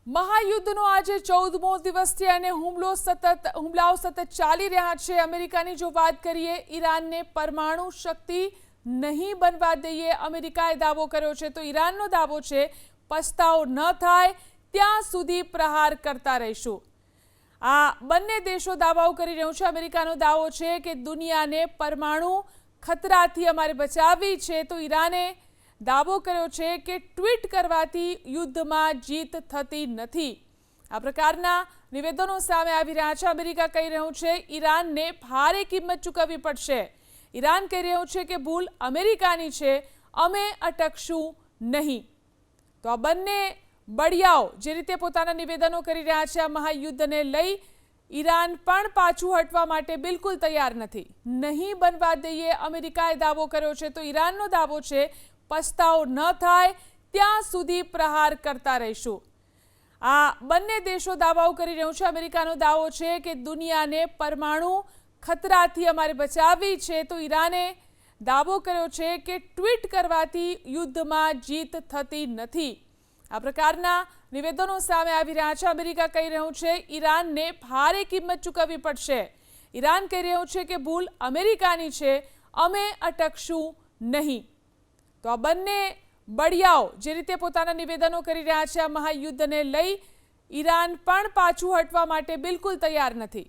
મહાયુદ્ધનો આજે 14મો દિવસ છે અને હુમલાઓ સતત ચાલી રહ્યા છે। અમેરિકાની જો વાત કરીએ, ઈરાનને પરમાણુ શક્તિ નહીં બનવા દઈએ અમેરિકાએ દાવો કર્યો છે। તો ઈરાનનો દાવો છે પસ્તાવો ન થાય ત્યાં સુધી પ્રહાર કરતા રહીશું। આ બંને દેશો દાવાઓ કરી રહ્યું છે। અમેરિકાનો દાવો છે કે દુનિયાને પરમાણુ ખતરાથી અમારે બચાવવી છે, તો ઈરાને દાવો કર્યો છે કે ટ્વીટ કરવાથી યુદ્ધમાં જીત થતી નથી। આ પ્રકારના નિવેદનો સામે આવી રહ્યા છે। અમેરિકા કહી રહ્યું છે ઈરાનને ભારે કિંમત ચૂકવવી પડશે। ઈરાન કહી રહ્યું છે કે ભૂલ અમેરિકાની છે, અમે અટકશું નહીં। તો આ બંને બળિયાઓ જે રીતે પોતાના નિવેદનો કરી રહ્યા છે, આ મહાયુદ્ધને લઈ ઈરાન પણ પાછું હટવા માટે બિલકુલ તૈયાર નથી। નહીં બનવા દઈએ અમેરિકાએ દાવો કર્યો છે, તો ઈરાનનો દાવો છે પસ્તાવો ન થાય ત્યાં સુધી પ્રહાર કરતા રહીશું। આ બંને દેશો દાવાઓ કરી રહ્યું છે। અમેરિકાનો દાવો છે કે દુનિયાને પરમાણુ ખતરાથી અમારે બચાવવી છે, તો ઈરાને દાવો કર્યો છે કે ટ્વીટ કરવાથી યુદ્ધમાં જીત થતી નથી। આ પ્રકારના નિવેદનો સામે આવી રહ્યા છે। અમેરિકા કહી રહ્યું છે ઈરાનને ભારે કિંમત ચૂકવવી પડશે। ઈરાન કહી રહ્યું છે કે ભૂલ અમેરિકાની છે, અમે અટકશું નહીં। તો આ બંને બળિયાઓ જે રીતે પોતાના નિવેદનો કરી રહ્યા છે, આ મહાયુદ્ધને લઈ ઈરાન પણ પાછું હટવા માટે બિલકુલ તૈયાર નથી।